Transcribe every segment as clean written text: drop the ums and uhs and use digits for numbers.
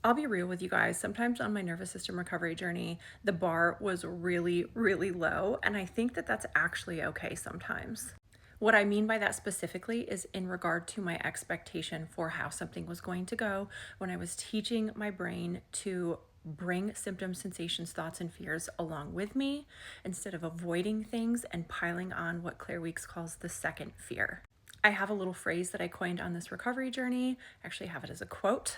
I'll be real with you guys. Sometimes on my nervous system recovery journey, the bar was really, really low. And I think that that's actually okay sometimes. What I mean by that specifically is in regard to my expectation for how something was going to go when I was teaching my brain to bring symptoms, sensations, thoughts, and fears along with me instead of avoiding things and piling on what Claire Weeks calls the second fear. I have a little phrase that I coined on this recovery journey. I actually have it as a quote.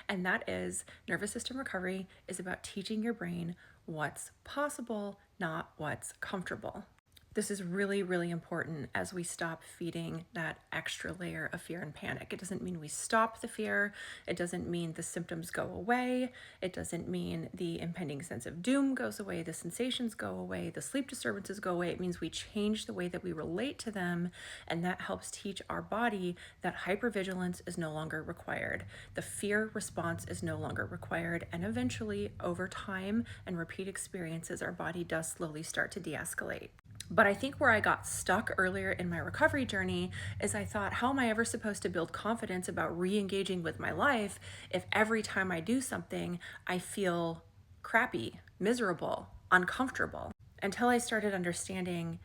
And that is nervous system recovery is about teaching your brain what's possible, not what's comfortable. This is really, really important as we stop feeding that extra layer of fear and panic. It doesn't mean we stop the fear. It doesn't mean the symptoms go away. It doesn't mean the impending sense of doom goes away, the sensations go away, the sleep disturbances go away. It means we change the way that we relate to them, and that helps teach our body that hypervigilance is no longer required. The fear response is no longer required, and eventually, over time and repeat experiences, our body does slowly start to de-escalate. But I think where I got stuck earlier in my recovery journey is I thought, how am I ever supposed to build confidence about re-engaging with my life if every time I do something, I feel crappy, miserable, uncomfortable? Until I started understanding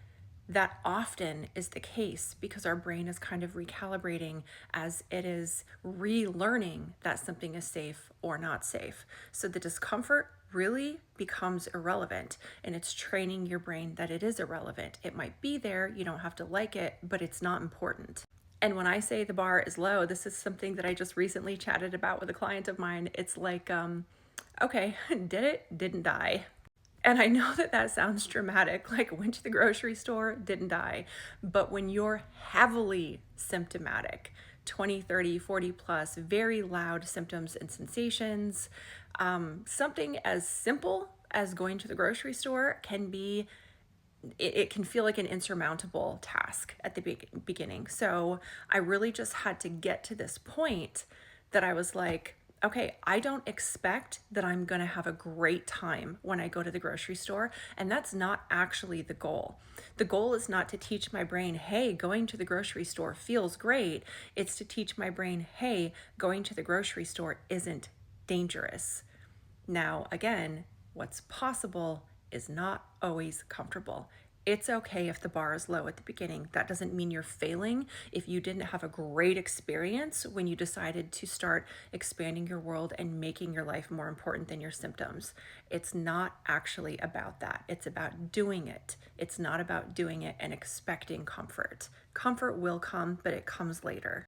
that often is the case because our brain is kind of recalibrating as it is relearning that something is safe or not safe. So the discomfort really becomes irrelevant, and it's training your brain that it is irrelevant. It might be there, you don't have to like it, but it's not important. And when I say the bar is low, this is something that I just recently chatted about with a client of mine. It's like, okay, did it, didn't die. And I know that that sounds dramatic, like went to the grocery store, didn't die. But when you're heavily symptomatic, 20, 30, 40 plus, very loud symptoms and sensations, something as simple as going to the grocery store can be, it can feel like an insurmountable task at the beginning. So I really just had to get to this point that I was like, okay, I don't expect that I'm going to have a great time when I go to the grocery store. And that's not actually the goal. The goal is not to teach my brain, hey, going to the grocery store feels great. It's to teach my brain, hey, going to the grocery store isn't dangerous. Now, again, what's possible is not always comfortable. It's okay if the bar is low at the beginning. That doesn't mean you're failing if you didn't have a great experience when you decided to start expanding your world and making your life more important than your symptoms. It's not actually about that. It's about doing it. It's not about doing it and expecting comfort. Comfort will come, but it comes later.